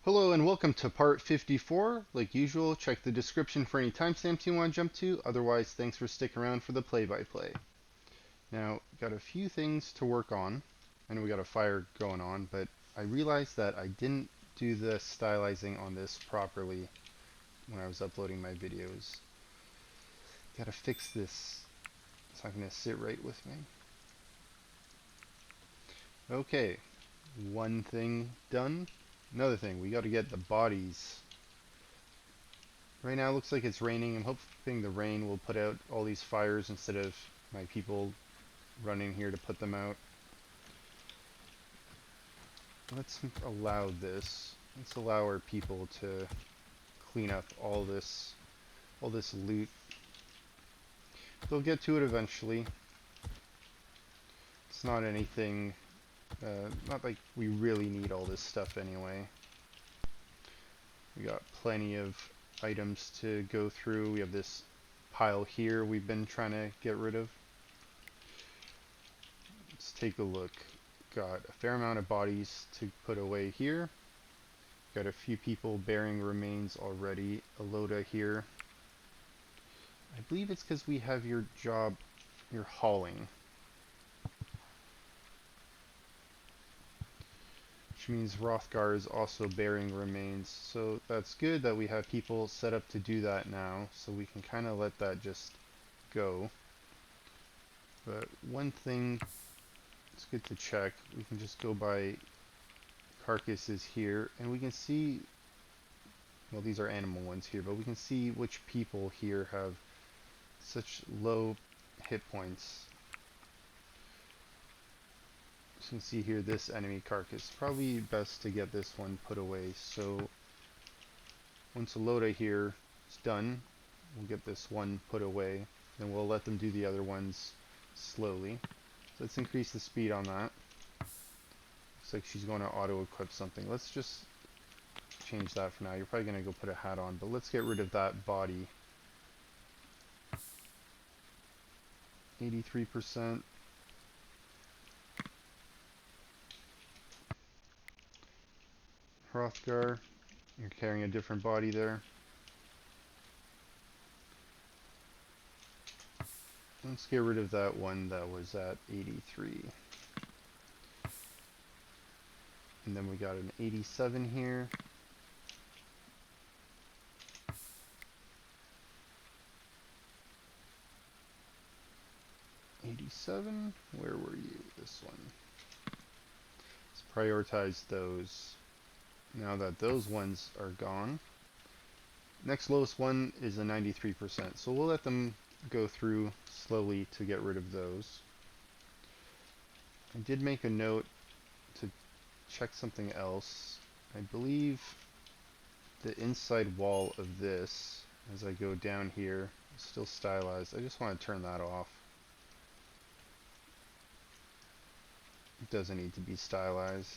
Hello and welcome to part 54. Like usual, check the description for any timestamps you want to jump to. Otherwise, thanks for sticking around for the play-by-play. Now, got a few things to work on. I know we got a fire going on, but I realized that I didn't do the stylizing on this properly when I was uploading my videos. Gotta fix this. It's not gonna sit right with me. Okay, one thing done. Another thing, we gotta get the bodies. Right now it looks like it's raining. I'm hoping the rain will put out all these fires instead of my people running here to put them out. Let's allow this. Let's allow our people to clean up all this loot. They'll get to it eventually. It's not anything, not like we really need all this stuff anyway. We got plenty of items to go through. We have this pile here we've been trying to get rid of. Let's take a look. Got a fair amount of bodies to put away here. Got a few people bearing remains already. A loader here. I believe it's because we have your job, you're hauling. Which means Rothgar is also bearing remains. So that's good that we have people set up to do that now. So we can kind of let that just go. But one thing it's good to check, we can just go by carcasses here and we can see, well, these are animal ones here, but we can see which people here have such low hit points. As you can see here, this enemy carcass, probably best to get this one put away. So once the loader here is done, we'll get this one put away, then we'll let them do the other ones slowly. So let's increase the speed on that. Looks like she's going to auto-equip something. Let's just change that for now. You're probably going to go put a hat on, but let's get rid of that body. 83%. Hrothgar, you're carrying a different body there. Let's get rid of that one that was at 83. And then we got an 87 here. Where were you? This one. Let's prioritize those. Now that those ones are gone, next lowest one is a 93%. So we'll let them go through slowly to get rid of those. I did make a note to check something else. I believe the inside wall of this, as I go down here, is still stylized. I just want to turn that off. It doesn't need to be stylized.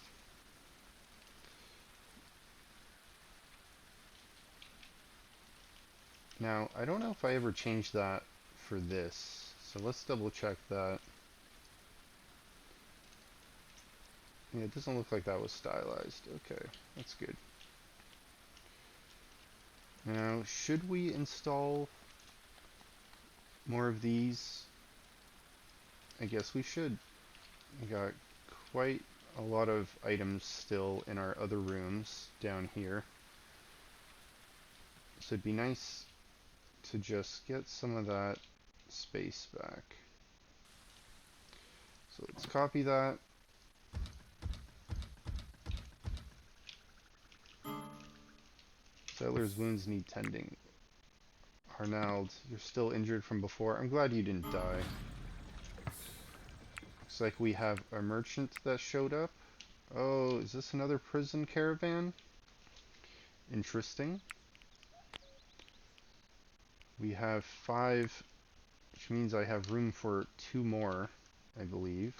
Now, I don't know if I ever changed that for this, so let's double check that. Yeah, it doesn't look like that was stylized. Okay, that's good. Now, should we install more of these? I guess we should. We got quite a lot of items still in our other rooms down here. So it'd be nice to just get some of that space back. So let's copy that. Settler's wounds need tending. Arnold, you're still injured from before. I'm glad you didn't die. Looks like we have a merchant that showed up. Oh, is this another prison caravan? Interesting. We have 5, which means I have room for 2 more, I believe.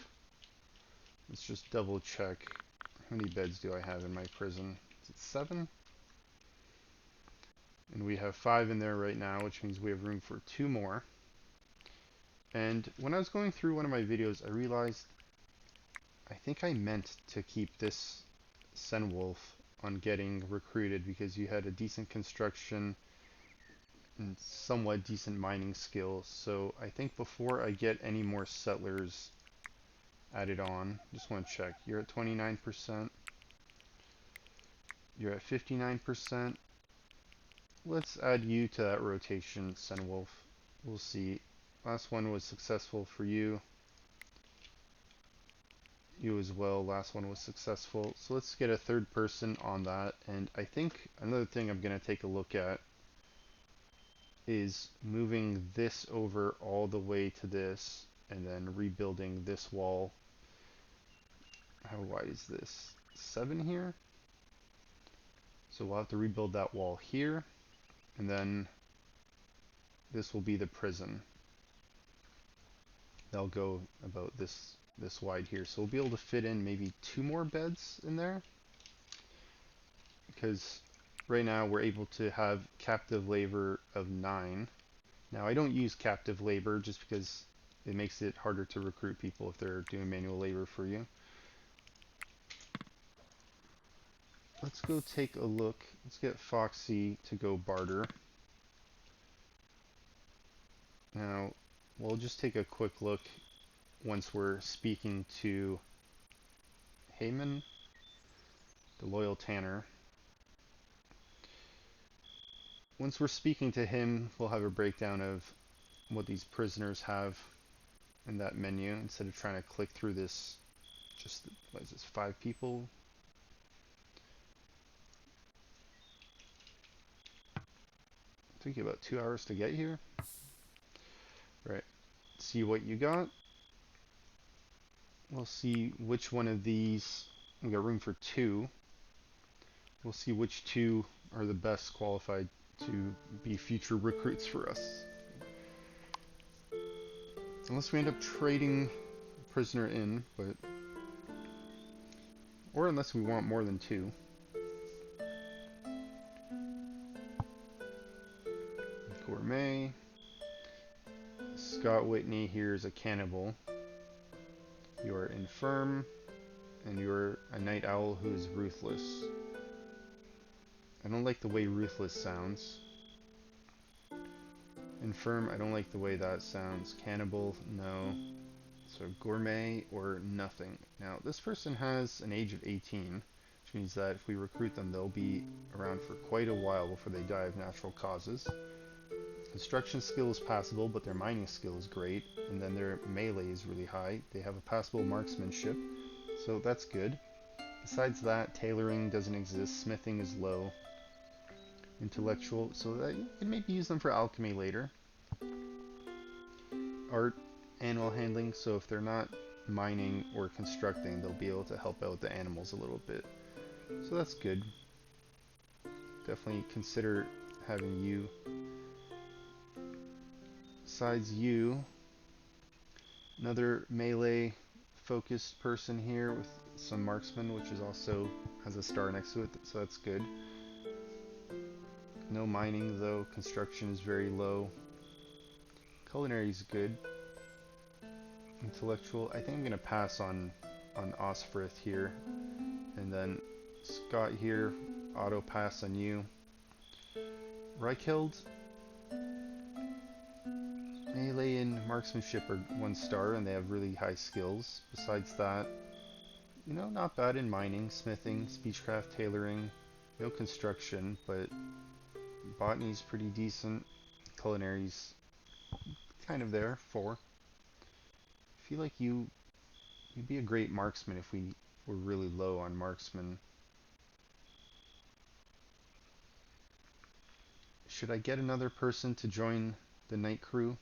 Let's just double check. How many beds do I have in my prison? Is it 7? And we have 5 in there right now, which means we have room for 2 more. And when I was going through one of my videos, I realized I think I meant to keep this Senwolf on getting recruited because you had a decent construction and somewhat decent mining skills. So I think before I get any more settlers added on, just want to check. You're at 29%. You're at 59%. Let's add you to that rotation, Sunwolf. We'll see. Last one was successful for you. You as well. Last one was successful. So let's get a third person on that. And I think another thing I'm going to take a look at is moving this over all the way to this and then rebuilding this wall. How wide is this? 7 here? So we'll have to rebuild that wall here, and then this will be the prison. They'll go about this wide here. So we'll be able to fit in maybe 2 more beds in there, because right now we're able to have captive labor of 9. Now I don't use captive labor just because it makes it harder to recruit people if they're doing manual labor for you. Let's go take a look. Let's get Foxy to go barter. Now, we'll just take a quick look once we're speaking to Heyman, the loyal tanner. Once we're speaking to him, we'll have a breakdown of what these prisoners have in that menu instead of trying to click through this. Just, what is this, 5 people? Took you about 2 hours to get here. Right. See what you got. We'll see which one of these. We got room for 2. We'll see which 2 are the best qualified to be future recruits for us. Unless we end up trading a prisoner in, but or unless we want more than 2. Gourmet. Scott Whitney here is a cannibal. You are infirm, and you're a night owl who is ruthless. I don't like the way ruthless sounds. Infirm, I don't like the way that sounds. Cannibal, no. So gourmet or nothing. Now this person has an age of 18, which means that if we recruit them, they'll be around for quite a while before they die of natural causes. Construction skill is passable, but their mining skill is great, and then their melee is really high. They have a passable marksmanship, so that's good. Besides that, tailoring doesn't exist, smithing is low. Intellectual, so that you can maybe use them for alchemy later. Art, animal handling, so if they're not mining or constructing, they'll be able to help out the animals a little bit. So that's good. Definitely consider having you. Besides you, another melee focused person here with some marksman, which is also has a star next to it, so that's good. No mining though, construction is very low. Culinary is good. Intellectual, I think I'm gonna pass on Osfrith here, and then Scott here, auto pass on you. Reicheld, melee and marksmanship are 1 star, and they have really high skills. Besides that, you know, not bad in mining, smithing, speechcraft, tailoring. No construction, but botany's pretty decent. Culinary's kind of there, 4. I feel like you'd be a great marksman if we were really low on marksman. Should I get another person to join the night crew?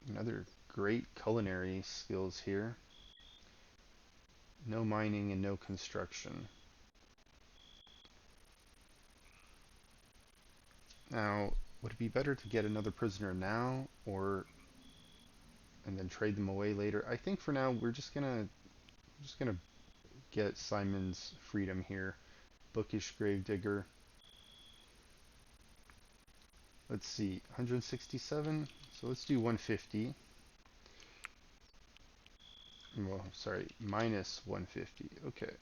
Another great culinary skills here. No mining and no construction. Now, would it be better to get another prisoner now, or and then trade them away later? I think for now we're just gonna get Simon's freedom here. Bookish Gravedigger. Let's see, 167. So let's do 150. well, sorry, minus 150. Okay,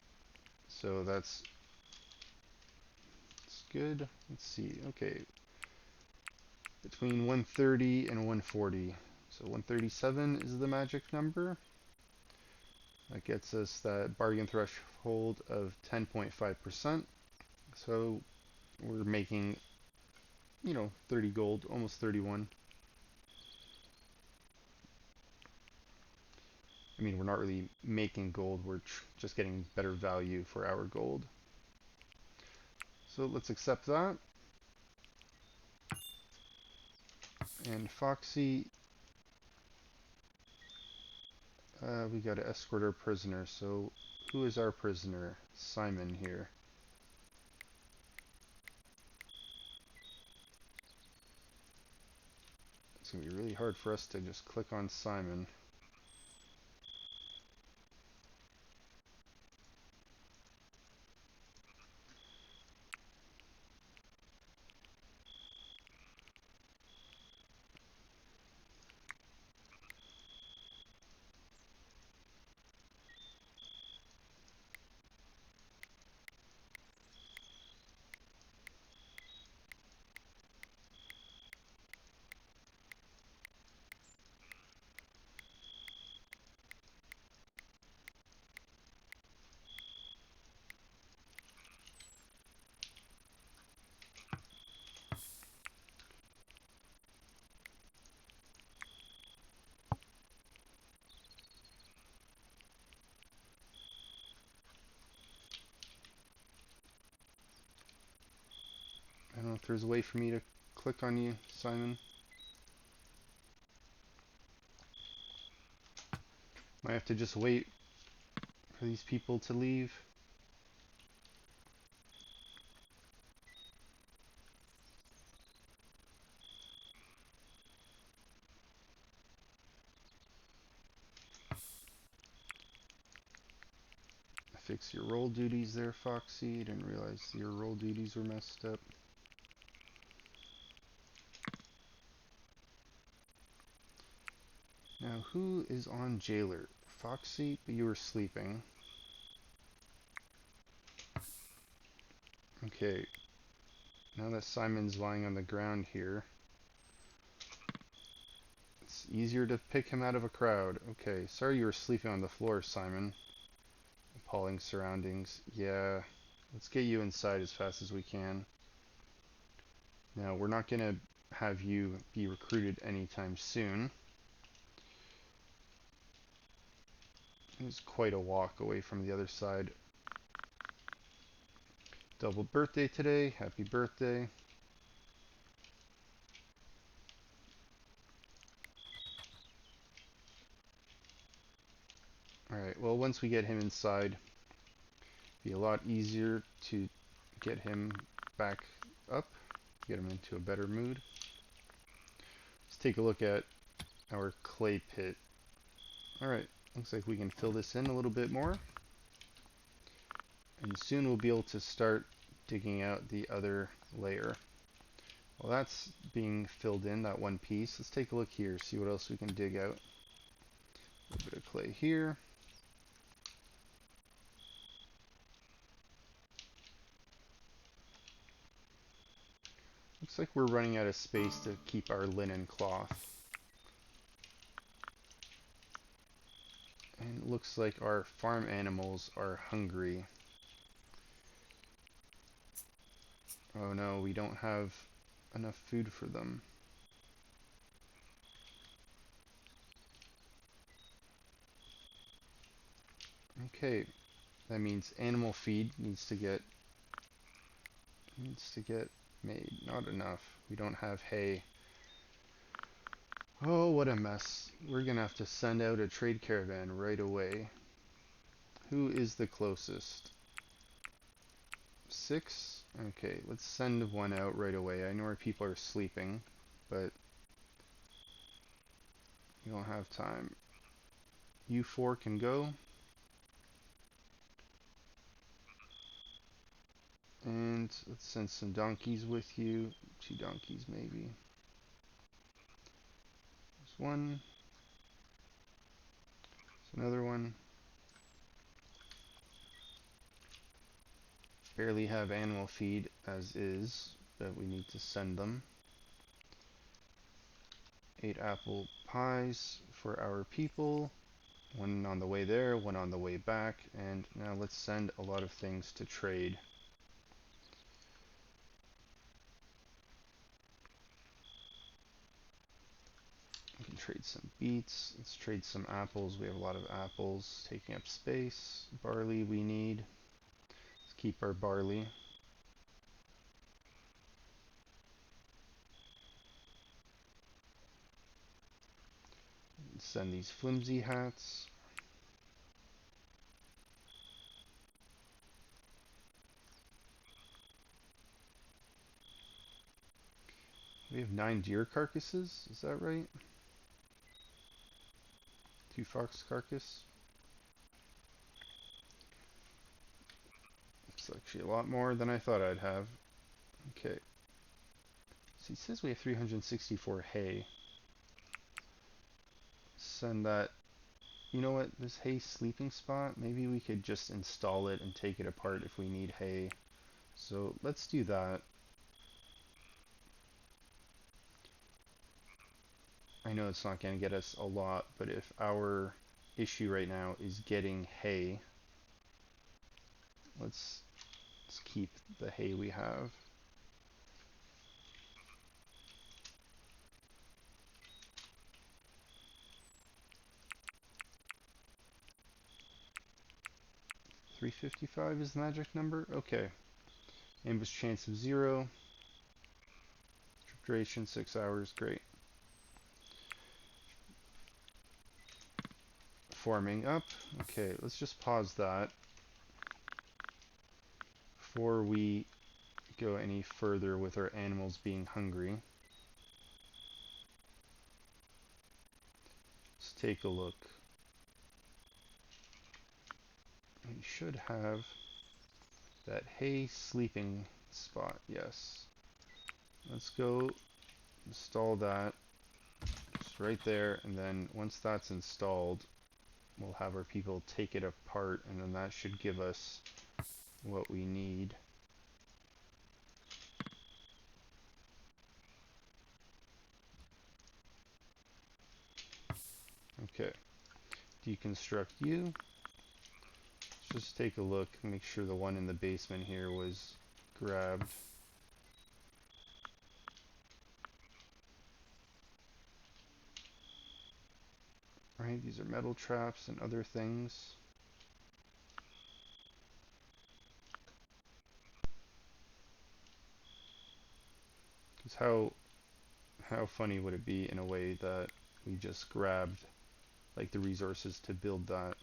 so that's good. Let's see. Okay, between 130 and 140. So 137 is the magic number. That gets us that bargain threshold of 10.5%. So we're making, 30 gold, almost 31. I mean, we're not really making gold, we're just getting better value for our gold. So let's accept that. And Foxy, we gotta escort our prisoner. So who is our prisoner? Simon here. It's gonna be really hard for us to just click on Simon. I don't know if there's a way for me to click on you, Simon. Might have to just wait for these people to leave. Fix your role duties there, Foxy. Didn't realize your role duties were messed up. Now, who is on jailer? Foxy, but you were sleeping. Okay. Now that Simon's lying on the ground here, it's easier to pick him out of a crowd. Okay, sorry you were sleeping on the floor, Simon. Appalling surroundings. Yeah, let's get you inside as fast as we can. Now, we're not going to have you be recruited anytime soon. It's quite a walk away from the other side. Double birthday today. Happy birthday. Alright, well, once we get him inside, it'll be a lot easier to get him back up, get him into a better mood. Let's take a look at our clay pit. Alright, looks like we can fill this in a little bit more. And soon we'll be able to start digging out the other layer. Well, that's being filled in, that one piece. Let's take a look here, see what else we can dig out. A little bit of clay here. Looks like we're running out of space to keep our linen cloth. And it looks like our farm animals are hungry. Oh no, we don't have enough food for them. Okay, that means animal feed needs to get made. Not enough. We don't have hay. Oh, what a mess. We're gonna have to send out a trade caravan right away. Who is the closest? 6? Okay, let's send one out right away. I know our people are sleeping, but we don't have time. You 4 can go. And let's send some donkeys with you. 2 donkeys maybe. There's 1. Another one. Barely have animal feed as is, but we need to send them. 8 apple pies for our people. One on the way there, one on the way back, and now let's send a lot of things to trade. We can trade some beets. Let's trade some apples. We have a lot of apples taking up space. Barley we need. Let's keep our barley. Send these flimsy hats. We have 9 deer carcasses, is that right? 2 fox carcass. It's actually a lot more than I thought I'd have. Okay. So he says we have 364 hay. Send that. You know what? This hay sleeping spot, maybe we could just install it and take it apart if we need hay. So let's do that. I know it's not going to get us a lot, but if our issue right now is getting hay, let's keep the hay we have. $355 is the magic number? Okay. Ambush chance of 0. Trip duration 6 hours, great. Forming up. Okay, let's just pause that before we go any further with our animals being hungry. Let's take a look. We should have that hay sleeping spot, yes. Let's go install that just right there, and then once that's installed, we'll have our people take it apart, and then that should give us what we need. Okay, deconstruct you. Let's just take a look, make sure the one in the basement here was grabbed. Right, these are metal traps and other things. Because how funny would it be in a way that we just grabbed like the resources to build that?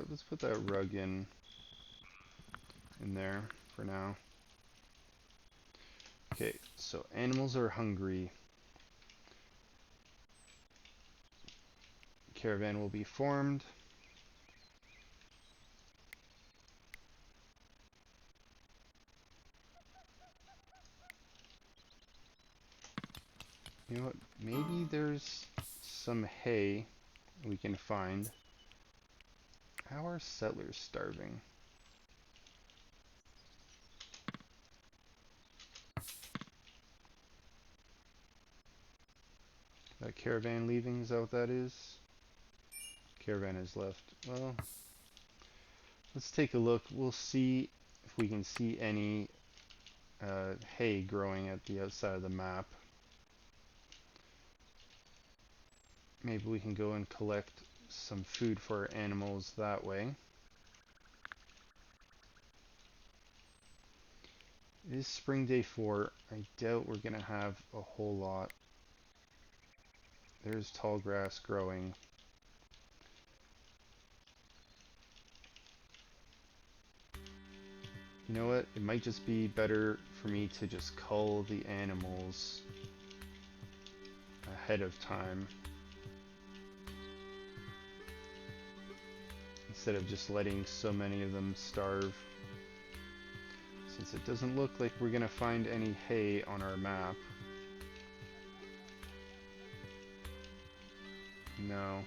Let's put that rug in there for now. Okay, so animals are hungry. Caravan will be formed. You know what? Maybe there's some hay we can find. How are settlers starving? That caravan leaving, is that what that is? Caravan is left. Well, let's take a look. We'll see if we can see any hay growing at the outside of the map. Maybe we can go and collect some food for our animals that way. It is spring day 4. I doubt we're going to have a whole lot. There's tall grass growing. You know what? It might just be better for me to just cull the animals ahead of time, instead of just letting so many of them starve. since it doesn't look like we're gonna find any hay on our map. No.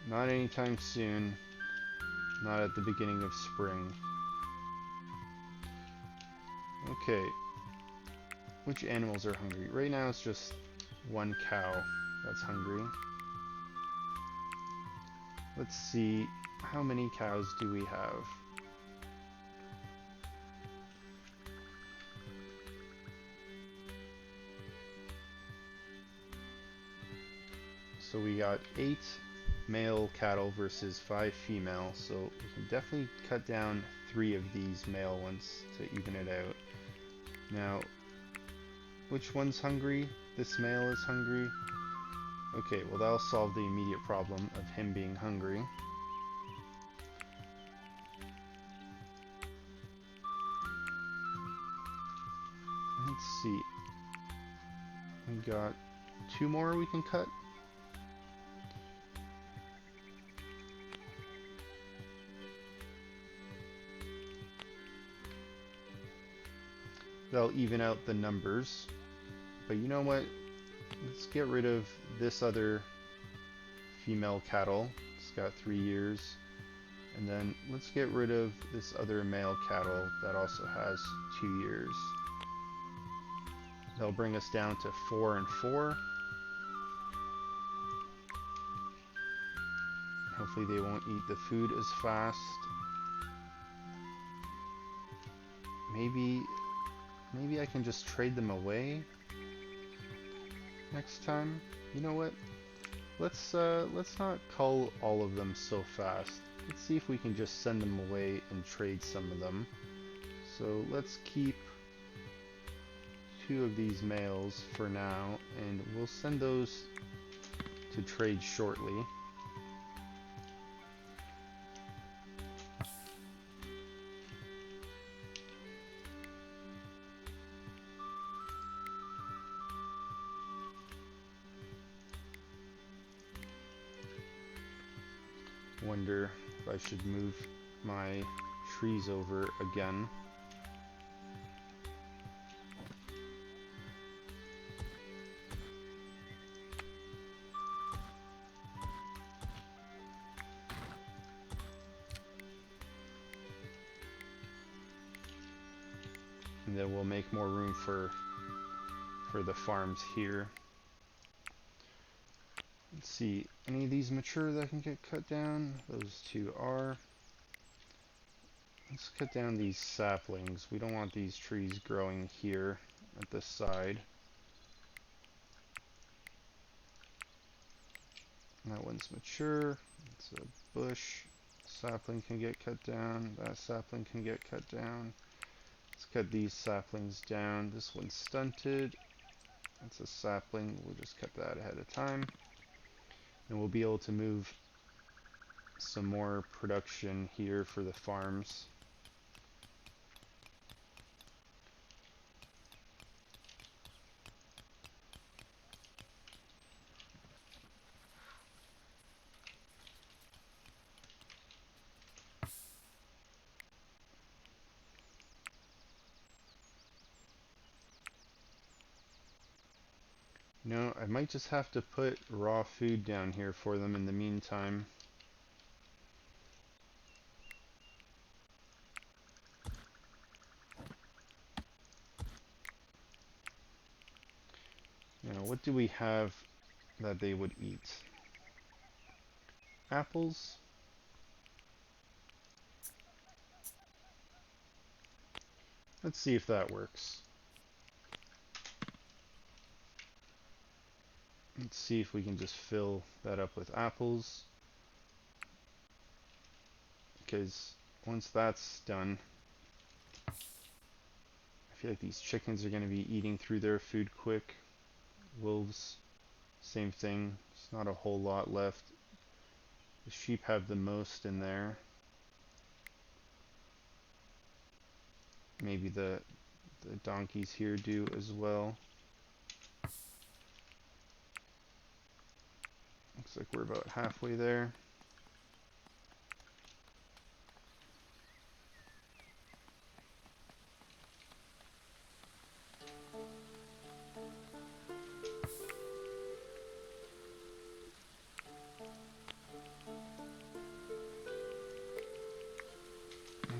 Not anytime soon. Not at the beginning of spring. Okay. Which animals are hungry? Right now it's just one cow that's hungry. Let's see, how many cows do we have? So we got 8 male cattle versus 5 female, so we can definitely cut down 3 of these male ones to even it out. Now, which one's hungry? This male is hungry. Okay, well that'll solve the immediate problem of him being hungry. Let's see. We got 2 more we can cut. That'll even out the numbers. But you know what? Let's get rid of this other female cattle. It's got 3 years. And then let's get rid of this other male cattle that also has 2 years. That'll bring us down to 4 and 4. Hopefully they won't eat the food as fast. Maybe I can just trade them away next time. You know what? Let's not cull all of them so fast. Let's see if we can just send them away and trade some of them. So let's keep 2 of these males for now, and we'll send those to trade shortly. Wonder if I should move my trees over again. And then we'll make more room for the farms here. Let's see, any of these mature that can get cut down? Those 2 are. Let's cut down these saplings. We don't want these trees growing here at this side. That one's mature. It's a bush. Sapling can get cut down. That sapling can get cut down. Let's cut these saplings down. This one's stunted. That's a sapling. We'll just cut that ahead of time. And we'll be able to move some more production here for the farms. You know, I might just have to put raw food down here for them in the meantime. Now, what do we have that they would eat? Apples? Let's see if that works. Let's see if we can just fill that up with apples. Because once that's done, I feel like these chickens are going to be eating through their food quick. Wolves, same thing. There's not a whole lot left. The sheep have the most in there. Maybe the donkeys here do as well. Looks like we're about halfway there.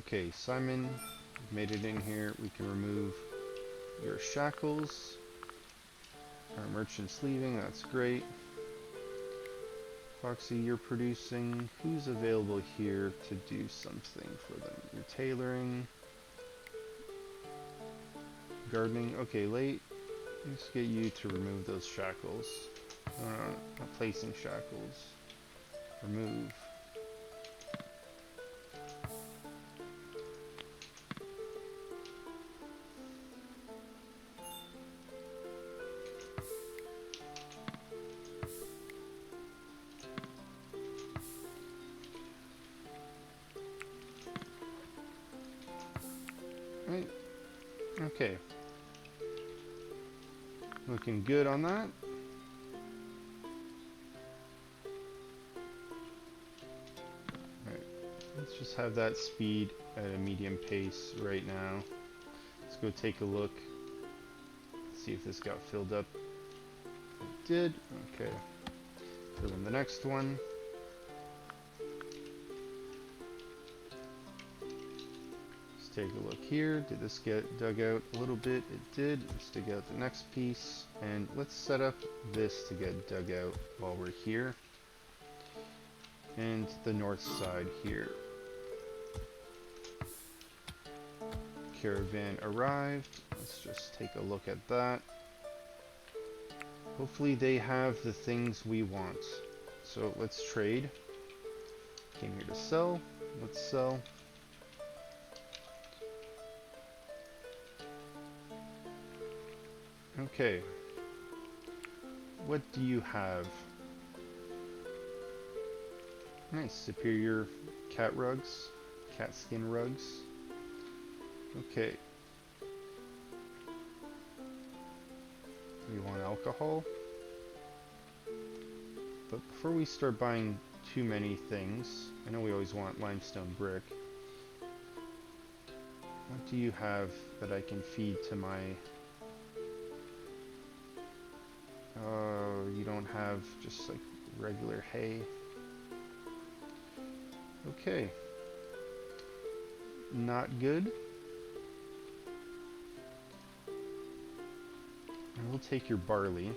Okay, Simon, you've made it in here. We can remove your shackles. Our merchant's leaving, that's great. Foxy, you're producing. Who's available here to do something for them? You're tailoring. Gardening. Okay, late. Let's get you to remove those shackles. Not placing shackles. Remove. Right. Okay. Looking good on that. Right. Let's just have that speed at a medium pace right now. Let's go take a look. See if this got filled up. It did. Okay. Fill in the next one. Let's take a look here. Did this get dug out a little bit? It did. Let's dig out the next piece. And let's set up this to get dug out while we're here. And the north side here. Caravan arrived. Let's just take a look at that. Hopefully they have the things we want. So let's trade. Came here to sell. Let's sell. Okay. What do you have? Nice. Superior cat rugs. Cat skin rugs. Okay. We want alcohol. But before we start buying too many things, I know we always want limestone brick. What do you have that I can feed to my... you don't have just like regular hay. Okay. Not good. I will take your barley.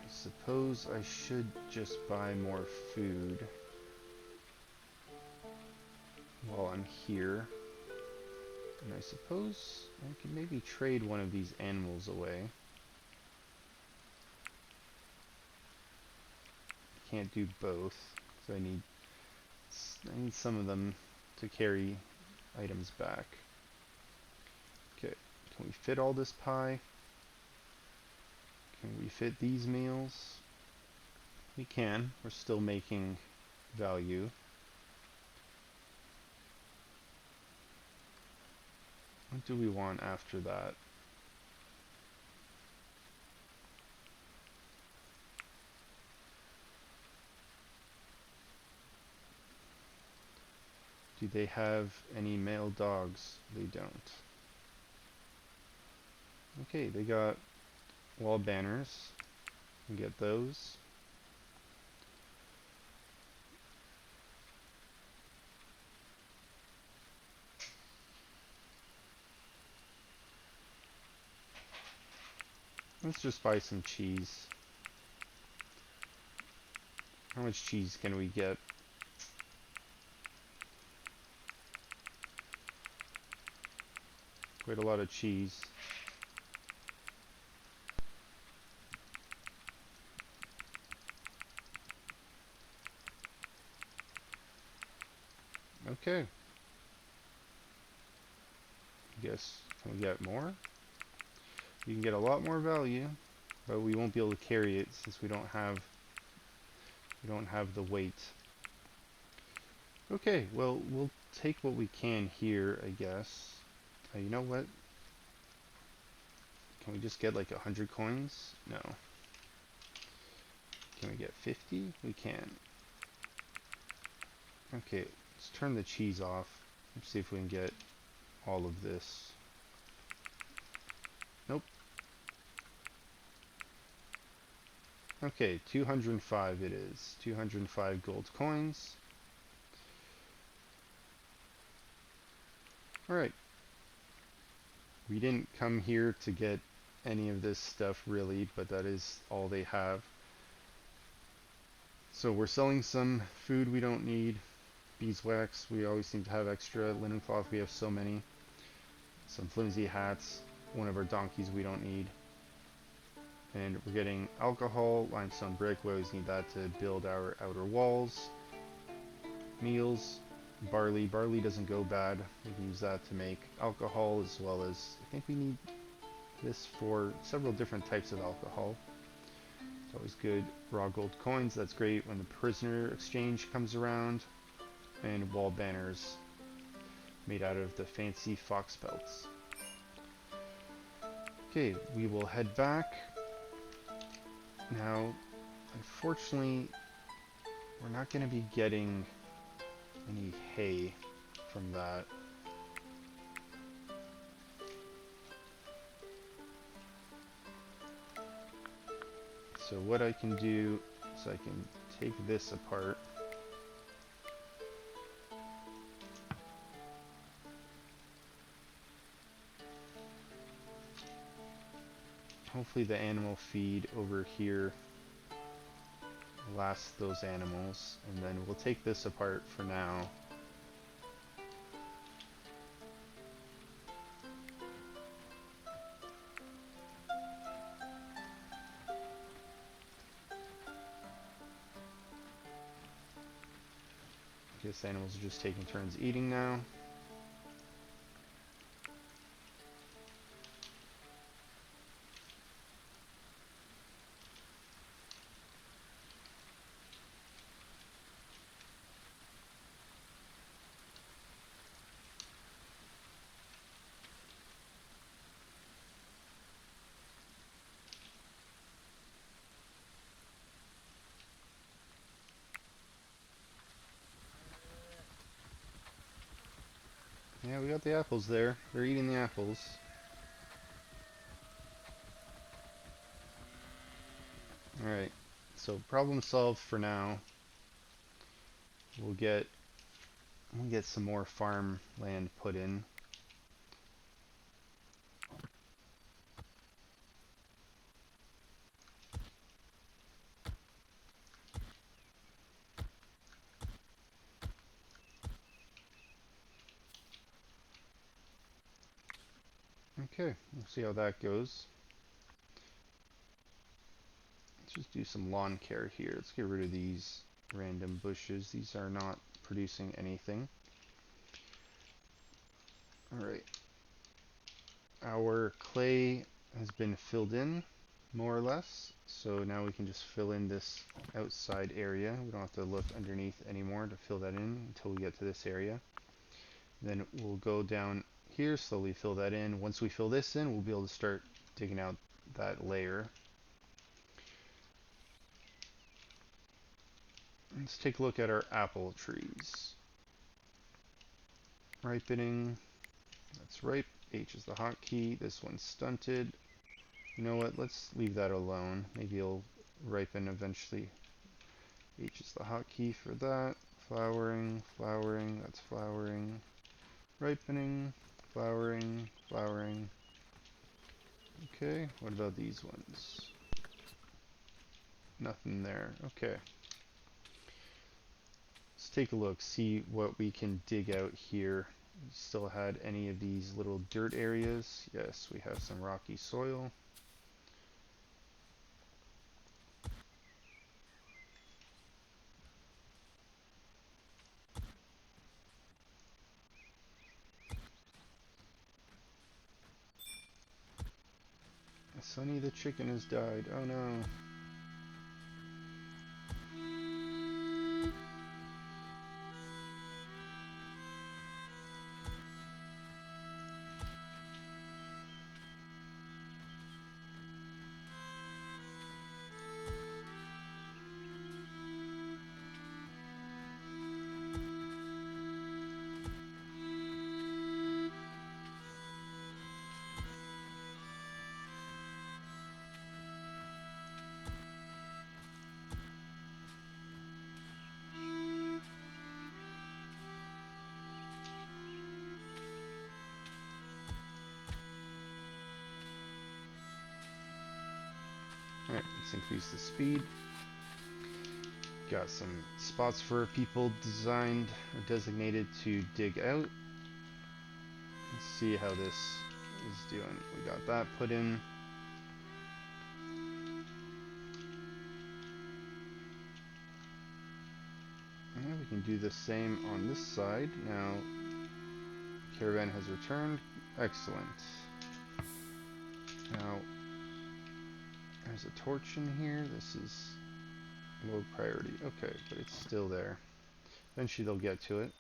I suppose I should just buy more food while I'm here. And I suppose I can maybe trade one of these animals away. Can't do both, so I need some of them to carry items back. Okay, can we fit all this pie? Can we fit these meals? We can. We're still making value. What do we want after that? Do they have any male dogs? They don't. Okay, they got wall banners. We get those. Let's just buy some cheese. How much cheese can we get? Quite a lot of cheese. Okay. Guess, can we get more? You can get a lot more value, but we won't be able to carry it since we don't have the weight. Okay, well, we'll take what we can here, I guess. You know what? Can we just get like 100 coins? No. Can we get 50? We can. Okay, let's turn the cheese off. Let's see if we can get all of this. Okay, 205 it is. 205 gold coins. Alright. We didn't come here to get any of this stuff really, but that is all they have. So we're selling some food we don't need. Beeswax, we always seem to have extra. Linen cloth, we have so many. Some flimsy hats. One of our donkeys we don't need. And we're getting alcohol, limestone brick, we always need that to build our outer walls. Meals, barley. Barley doesn't go bad. We can use that to make alcohol, as well as, I think we need this for several different types of alcohol. It's always good. Raw gold coins, that's great when the prisoner exchange comes around. And wall banners made out of the fancy fox pelts. Okay, we will head back. Now, unfortunately, we're not going to be getting any hay from that. So what I can do is I can take this apart. Hopefully the animal feed over here lasts those animals, and then we'll take this apart for now. I guess the animals are just taking turns eating now. Yeah, we got the apples there. They're eating the apples. Alright, so problem solved for now. We'll get some more farm land put in. Okay, we'll see how that goes. Let's just do some lawn care here. Let's get rid of these random bushes. These are not producing anything. Alright. Our clay has been filled in, more or less. So now we can just fill in this outside area. We don't have to look underneath anymore to fill that in until we get to this area. Then we'll go down here, slowly fill that in. Once we fill this in, we'll be able to start digging out that layer. Let's take a look at our apple trees. Ripening, that's ripe. H is the hotkey. This one's stunted. You know what, let's leave that alone. Maybe it'll ripen eventually. H is the hotkey for that. Flowering, flowering, that's flowering. Ripening, flowering, flowering. Okay, what about these ones? Nothing there. Okay. Let's take a look, see what we can dig out here. We still had any of these little dirt areas. Yes, we have some rocky soil. Sonny the chicken has died. Oh no. Alright, let's increase the speed. Got some spots for people designed or designated to dig out. Let's see how this is doing. We got that put in. And we can do the same on this side. Now, caravan has returned. Excellent. Now, there's a torch in here. This is low priority. Okay, but it's still there. Eventually they'll get to it.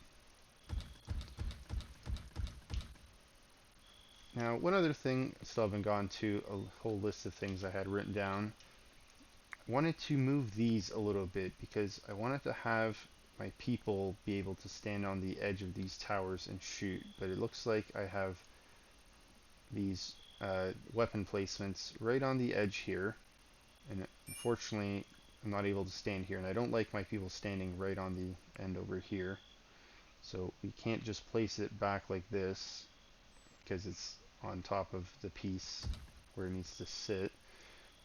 Now, one other thing, I still haven't gone to a whole list of things I had written down. I wanted to move these a little bit because I wanted to have my people be able to stand on the edge of these towers and shoot, but it looks like I have these weapon placements right on the edge here, and unfortunately I'm not able to stand here, and I don't like my people standing right on the end over here, so we can't just place it back like this because it's on top of the piece where it needs to sit.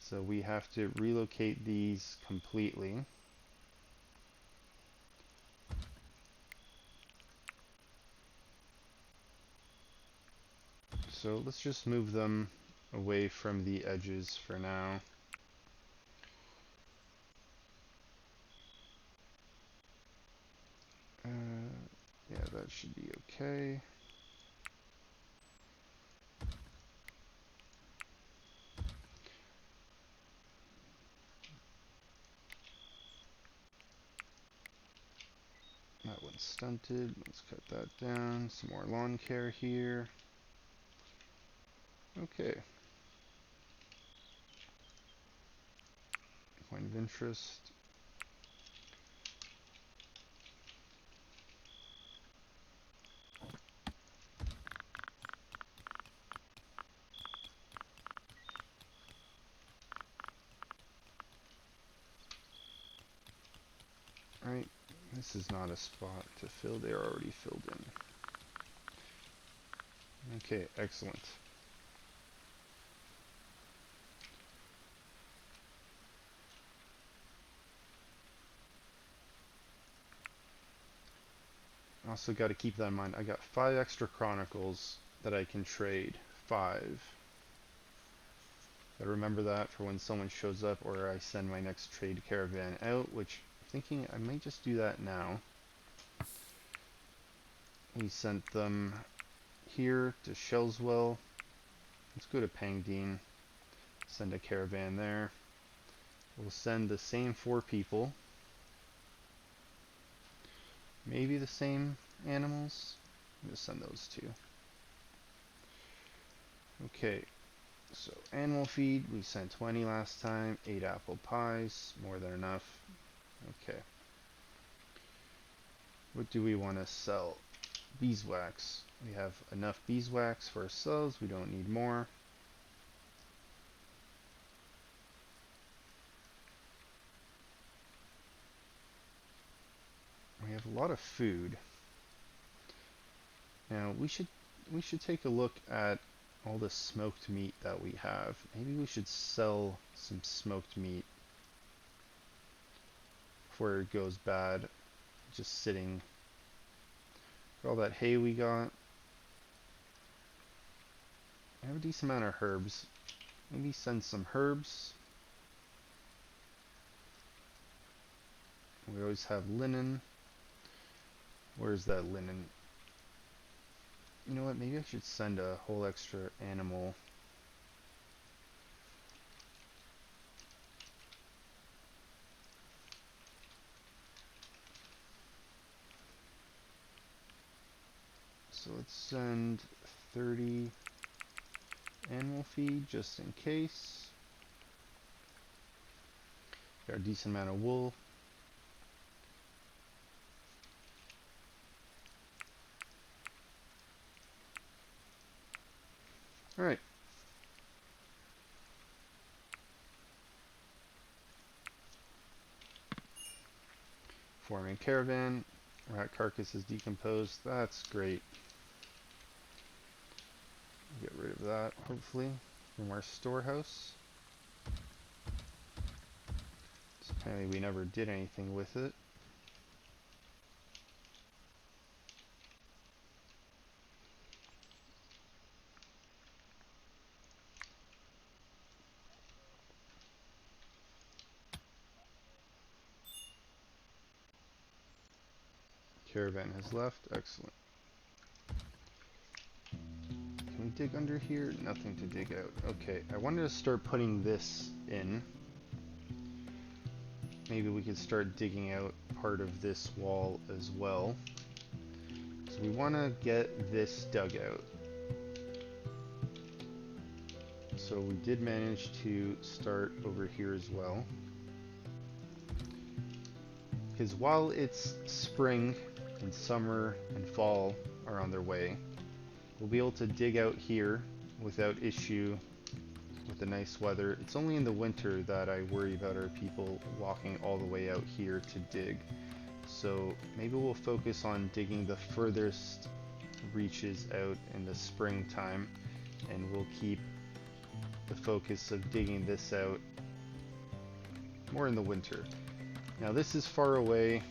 So we have to relocate these completely. So let's just move them away from the edges for now. Yeah, that should be okay. That one's stunted. Let's cut that down. Some more lawn care here. Okay. Point of interest. Right. This is not a spot to fill. They are already filled in. Okay, excellent. Also got to keep that in mind. I got 5 extra chronicles that I can trade. 5. Gotta remember that for when someone shows up or I send my next trade caravan out, which I'm thinking I might just do that now. We sent them here to Shelswell. Let's go to Pangdean. Send a caravan there. We'll send the same 4 people. Maybe the same animals. Just send those 2. Okay, so animal feed, we sent 20 last time. 8 apple pies, more than enough. Okay. What do we want to sell? Beeswax. We have enough beeswax for ourselves. We don't need more. We have a lot of food. Now we should take a look at all the smoked meat that we have. Maybe we should sell some smoked meat before it goes bad. Just sitting. For all that hay we got. I have a decent amount of herbs. Maybe send some herbs. We always have linen. Where's that linen? You know what? Maybe I should send a whole extra animal. So let's send 30 animal feed just in case. Got a decent amount of wool. Alright. Forming caravan. Rat carcass is decomposed. That's great. Get rid of that, hopefully, from our storehouse. Apparently we never did anything with it. Caravan has left. Excellent. Can we dig under here? Nothing to dig out. Okay, I wanted to start putting this in. Maybe we could start digging out part of this wall as well. So we want to get this dug out. So we did manage to start over here as well. Because while it's spring and summer and fall are on their way, we'll be able to dig out here without issue with the nice weather. It's only in the winter that I worry about our people walking all the way out here to dig. So maybe we'll focus on digging the furthest reaches out in the springtime, and we'll keep the focus of digging this out more in the winter. Now this is far away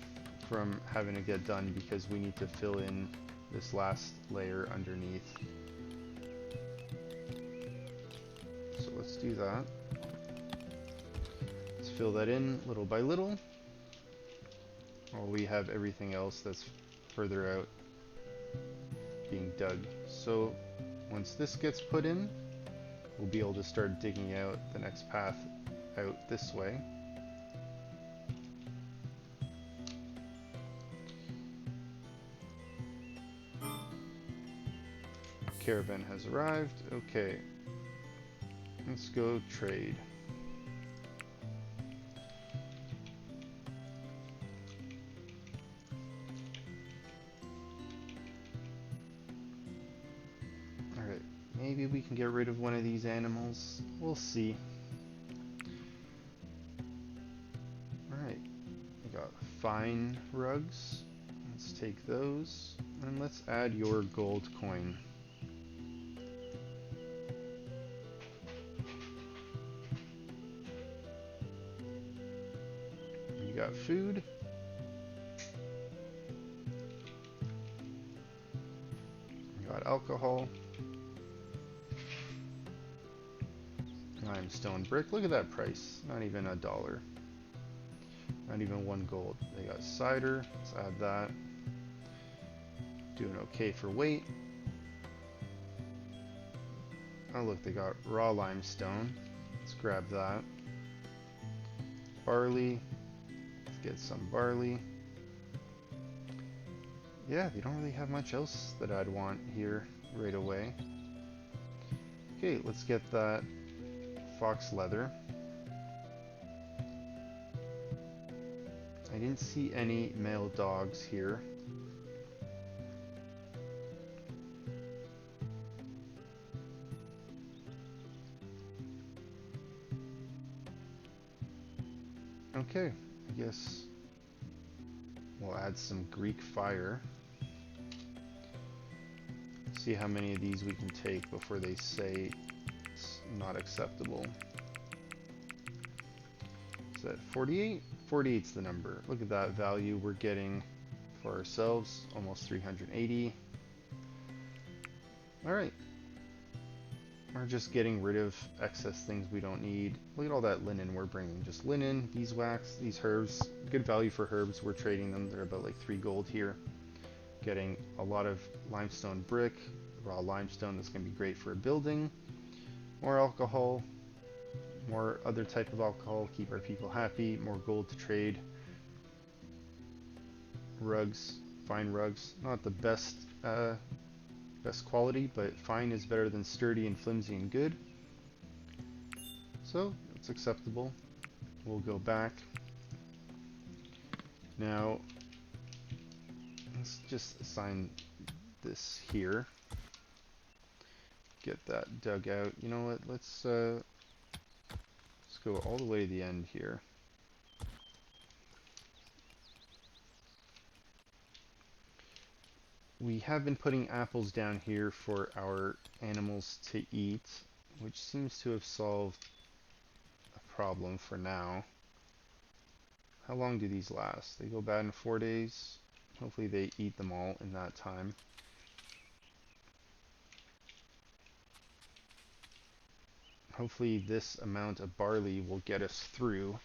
from having to get done because we need to fill in this last layer underneath. So let's do that. Let's fill that in little by little, while we have everything else that's further out being dug. So once this gets put in, we'll be able to start digging out the next path out this way. Caravan has arrived. Okay, let's go trade. Alright, maybe we can get rid of one of these animals. We'll see. Alright, we got fine rugs. Let's take those, and let's add your gold coin. You got food. You got alcohol. Limestone brick. Look at that price. Not even $1. Not even 1 gold. They got cider. Let's add that. Doing okay for weight. Oh look, they got raw limestone. Let's grab that. Barley. Let's get some barley. Yeah, they don't really have much else that I'd want here right away. Okay, let's get that fox leather. I didn't see any male dogs here. Okay, I guess we'll add some Greek fire. See how many of these we can take before they say it's not acceptable. Is that 48? 48's the number. Look at that value we're getting for ourselves, almost 380. Alright. We're just getting rid of excess things we don't need. Look at all that linen we're bringing. Just linen, beeswax, these herbs. Good value for herbs. We're trading them. They're about like 3 gold here. Getting a lot of limestone brick, raw limestone that's going to be great for a building. More alcohol. More other type of alcohol. Keep our people happy. More gold to trade. Rugs. Fine rugs. Not the best best quality, but fine is better than sturdy and flimsy and good. So it's acceptable. We'll go back. Now let's just assign this here. Get that dug out. You know what? Let's go all the way to the end here. We have been putting apples down here for our animals to eat, which seems to have solved a problem for now. How long do these last? They go bad in 4 days. Hopefully they eat them all in that time. Hopefully this amount of barley will get us through.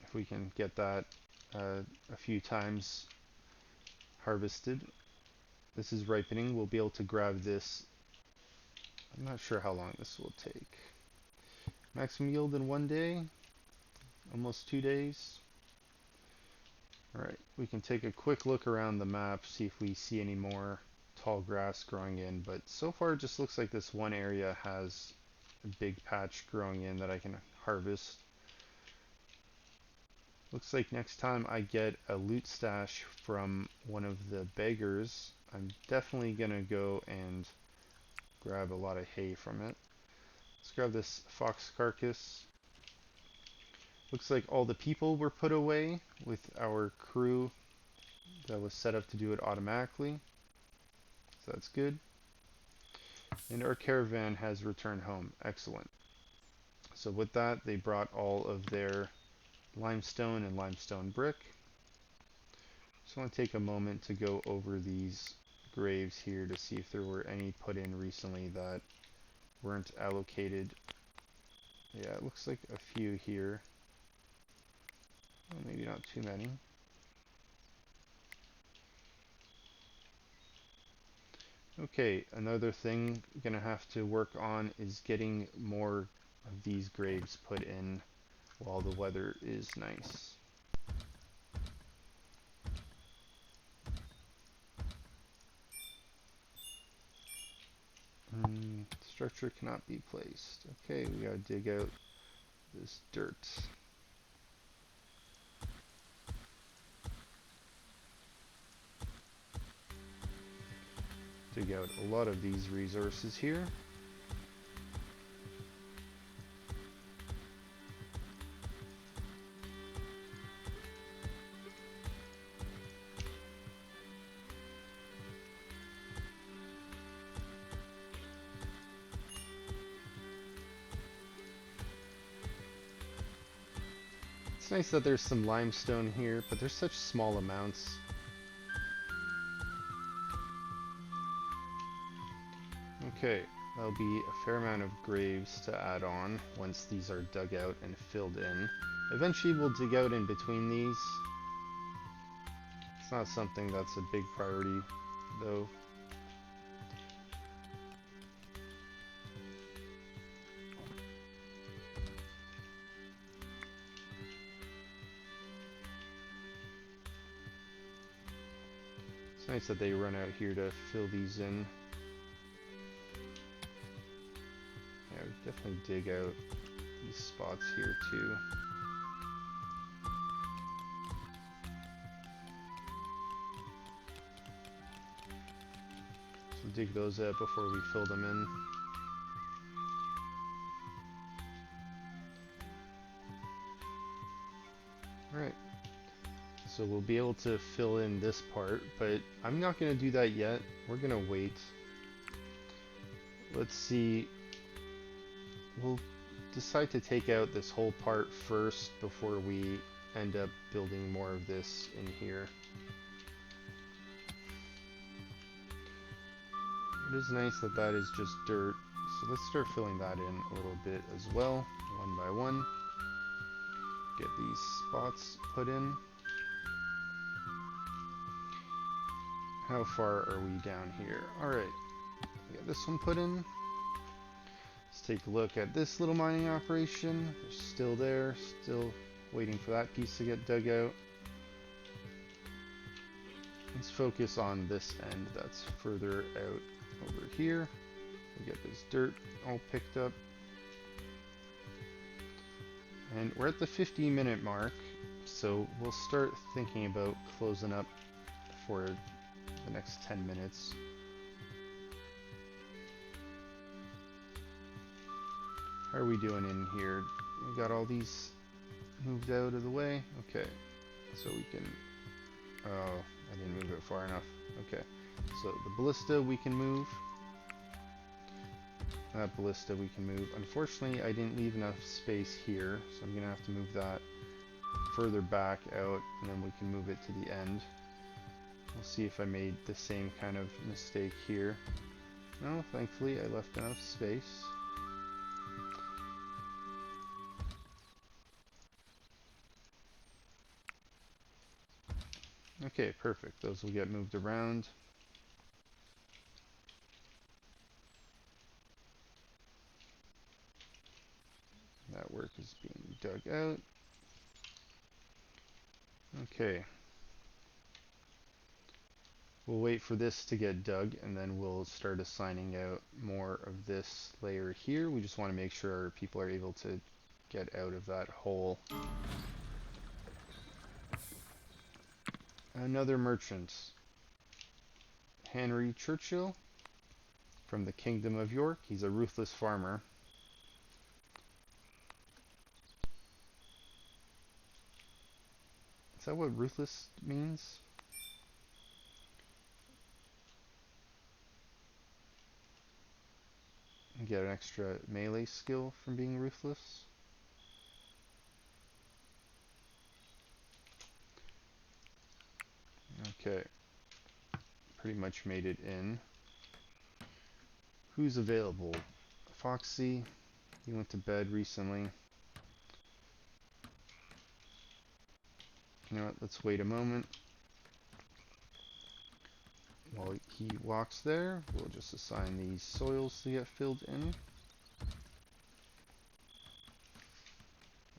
If we can get that a few times harvested. This is ripening. We'll be able to grab this. I'm not sure how long this will take. Maximum yield in 1 day. Almost 2 days. Alright, we can take a quick look around the map, see if we see any more tall grass growing in, but so far it just looks like this one area has a big patch growing in that I can harvest. Looks like next time I get a loot stash from one of the beggars, I'm definitely gonna go and grab a lot of hay from it. Let's grab this fox carcass. Looks like all the people were put away with our crew that was set up to do it automatically. So that's good. And our caravan has returned home. Excellent. So with that, they brought all of their limestone and limestone brick. Just want to take a moment to go over these graves here to see if there were any put in recently that weren't allocated. Yeah, it looks like a few here. Well, maybe not too many. Okay, another thing I'm gonna have to work on is getting more of these graves put in while the weather is nice. Structure cannot be placed. Okay, we gotta dig out this dirt. Dig out a lot of these resources here. It's nice that there's some limestone here, but there's such small amounts. Okay, that'll be a fair amount of graves to add on once these are dug out and filled in. Eventually we'll dig out in between these. It's not something that's a big priority though. It's nice that they run out here to fill these in. Yeah, we definitely dig out these spots here too. So dig those out before we fill them in. Alright. So we'll be able to fill in this part, but I'm not going to do that yet. We're going to wait. Let's see. We'll decide to take out this whole part first before we end up building more of this in here. It is nice that that is just dirt, so let's start filling that in a little bit as well, one by one. Get these spots put in. How far are we down here? Alright, get this one put in. Let's take a look at this little mining operation. They're still there, still waiting for that piece to get dug out. Let's focus on this end that's further out over here. We'll get this dirt all picked up. And we're at the 50-minute mark, so we'll start thinking about closing up for the next 10 minutes. How are we doing in here? We got all these moved out of the way? Okay, so we can... Oh, I didn't move it far enough. Okay, so the ballista we can move. That ballista we can move. Unfortunately, I didn't leave enough space here, so I'm gonna have to move that further back out, and then we can move it to the end. We'll see if I made the same kind of mistake here. No, thankfully I left enough space. Okay, perfect. Those will get moved around. That work is being dug out. Okay. We'll wait for this to get dug, and then we'll start assigning out more of this layer here. We just want to make sure people are able to get out of that hole. Another merchant. Henry Churchill from the Kingdom of York. He's a ruthless farmer. Is that what ruthless means? You get an extra melee skill from being ruthless. Okay. Pretty much made it in. Who's available? Foxy. He went to bed recently. You know what? Let's wait a moment. While he walks there, we'll just assign these soils to get filled in.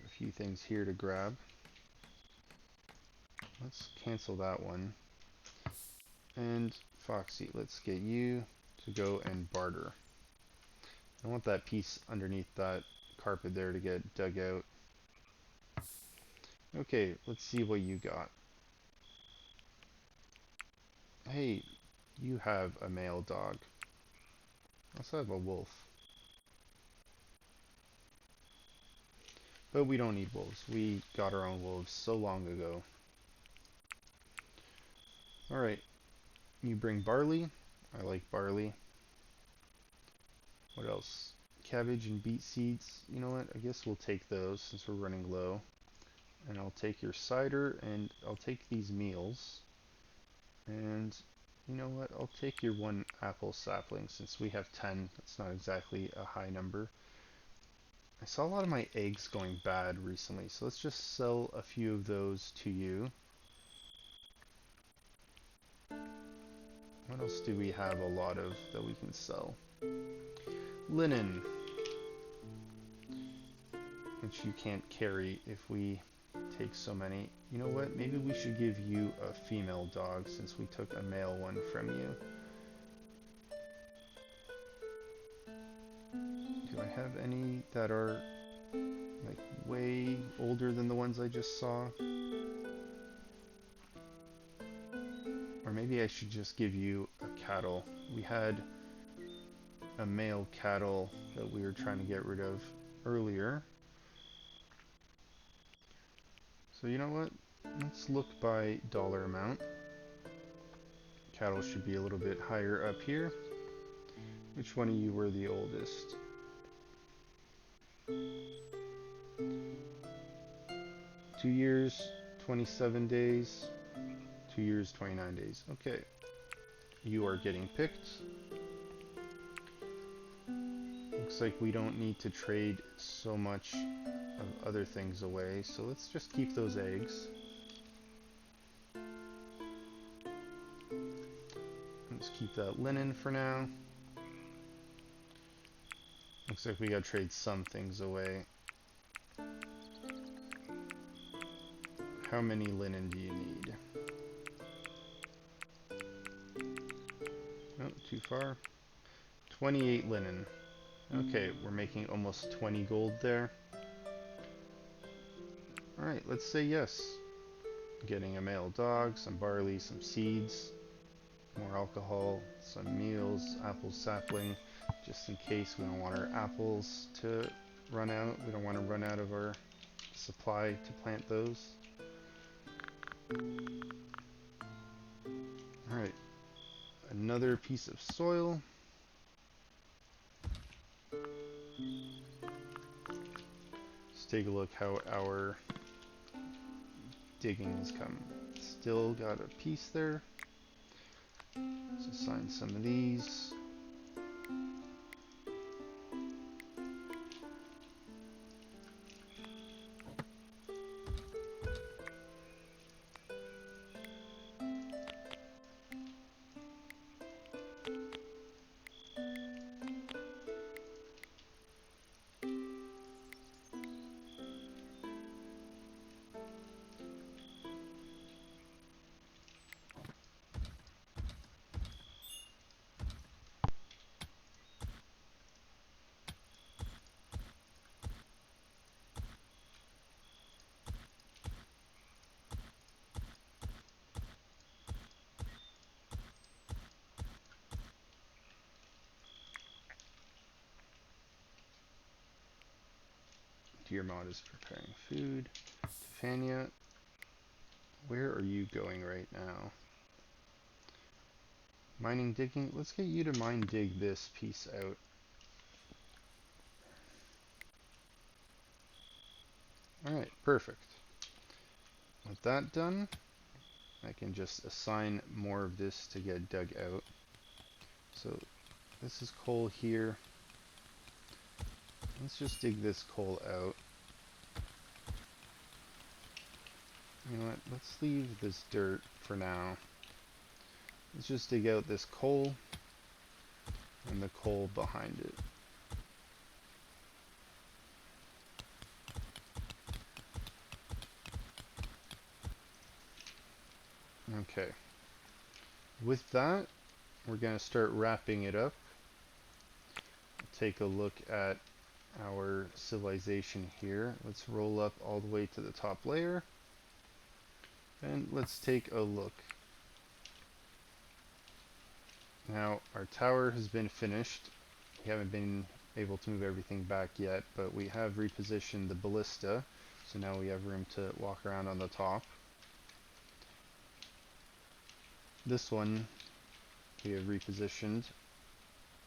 A few things here to grab. Let's cancel that one. And Foxy, let's get you to go and barter. I want that piece underneath that carpet there to get dug out. Okay, let's see what you got. Hey, you have a male dog. I also have a wolf. But we don't need wolves. We got our own wolves so long ago. Alright, you bring barley. I like barley. What else? Cabbage and beet seeds. You know what? I guess we'll take those since we're running low. And I'll take your cider, and I'll take these meals. And you know what? I'll take your one apple sapling since we have 10. That's not exactly a high number. I saw a lot of my eggs going bad recently, so let's just sell a few of those to you. What else do we have a lot of that we can sell? Linen, which you can't carry if we take so many. You know what? Maybe we should give you a female dog since we took a male one from you. Do I have any that are like way older than the ones I just saw? Or maybe I should just give you a cattle. We had a male cattle that we were trying to get rid of earlier. So you know what? Let's look by dollar amount. Cattle should be a little bit higher up here. Which one of you were the oldest? 2 years, 27 days. 2 years, 29 days. Okay. You are getting picked. Looks like we don't need to trade so much of other things away, so let's just keep those eggs. Let's keep that linen for now. Looks like we gotta trade some things away. How many linen do you need? Oh, too far. 28 linen. Okay, we're making almost 20 gold there. Alright, let's say yes. Getting a male dog, some barley, some seeds, more alcohol, some meals, apple sapling, just in case we don't want our apples to run out. We don't want to run out of our supply to plant those. Alright, another piece of soil. Let's take a look how our digging has come. Still got a piece there. Let's assign some of these. Deermont is preparing food. Tefania, where are you going right now? Mining, digging. Let's get you to mine dig this piece out. Alright, perfect. With that done, I can just assign more of this to get dug out. So this is coal here. Let's just dig this coal out. You know what? Let's leave this dirt for now. Let's just dig out this coal and the coal behind it. Okay. With that, we're going to start wrapping it up. Take a look at our civilization here. Let's roll up all the way to the top layer. And let's take a look. Now, our tower has been finished. We haven't been able to move everything back yet, but we have repositioned the ballista. So now we have room to walk around on the top. This one we have repositioned.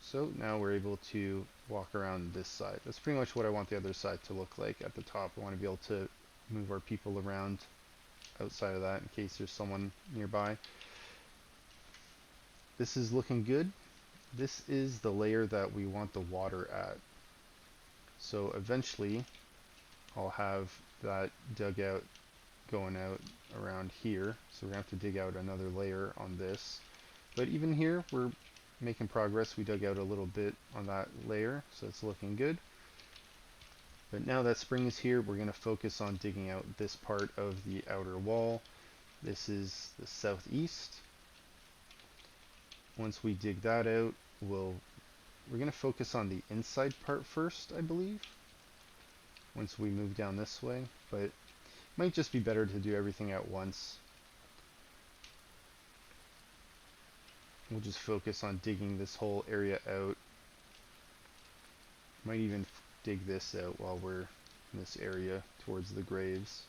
So now we're able to walk around this side. That's pretty much what I want the other side to look like at the top. I want to be able to move our people around outside of that in case there's someone nearby. This is looking good. This is the layer that we want the water at. So eventually I'll have that dugout going out around here. So we're going to have to dig out another layer on this. But even here, we're making progress. We dug out a little bit on that layer, so it's looking good. But now that spring is here, we're going to focus on digging out this part of the outer wall. This is the southeast. Once we dig that out, we're going to focus on the inside part first, I believe, once we move down this way, but it might just be better to do everything at once. We'll just focus on digging this whole area out. Might even dig this out while we're in this area towards the graves,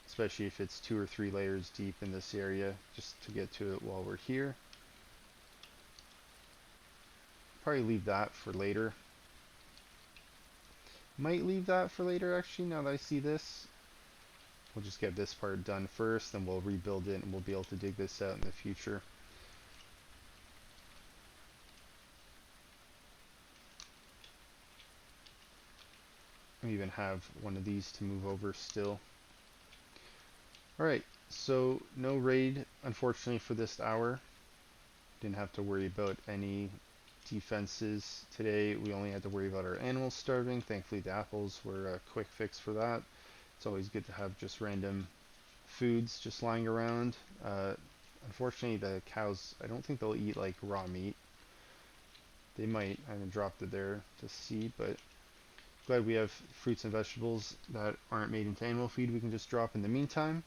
especially if it's 2 or 3 layers deep in this area, just to get to it while we're here. Probably leave that for later. Might leave that for later actually, now that I see this. We'll just get this part done first, then we'll rebuild it and we'll be able to dig this out in the future. We even have one of these to move over still. Alright, so no raid unfortunately for this hour. Didn't have to worry about any defenses today. We only had to worry about our animals starving. Thankfully the apples were a quick fix for that. It's always good to have just random foods just lying around. Unfortunately the cows, I don't think they'll eat like raw meat. They might. I haven't dropped it there to see, but glad we have fruits and vegetables that aren't made into animal feed we can just drop in the meantime.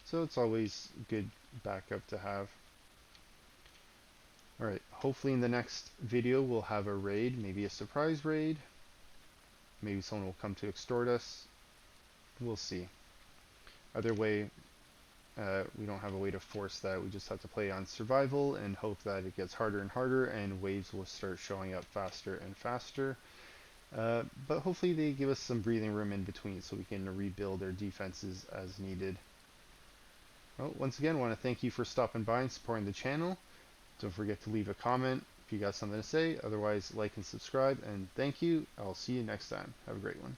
So it's always good backup to have. Alright, hopefully in the next video we'll have a raid, maybe a surprise raid. Maybe someone will come to extort us. We'll see. Either way, we don't have a way to force that. We just have to play on survival and hope that it gets harder and harder and waves will start showing up faster and faster. But hopefully they give us some breathing room in between so we can rebuild our defenses as needed. Well, once again, I want to thank you for stopping by and supporting the channel. Don't forget to leave a comment if you got something to say. Otherwise, like and subscribe. And thank you. I'll see you next time. Have a great one.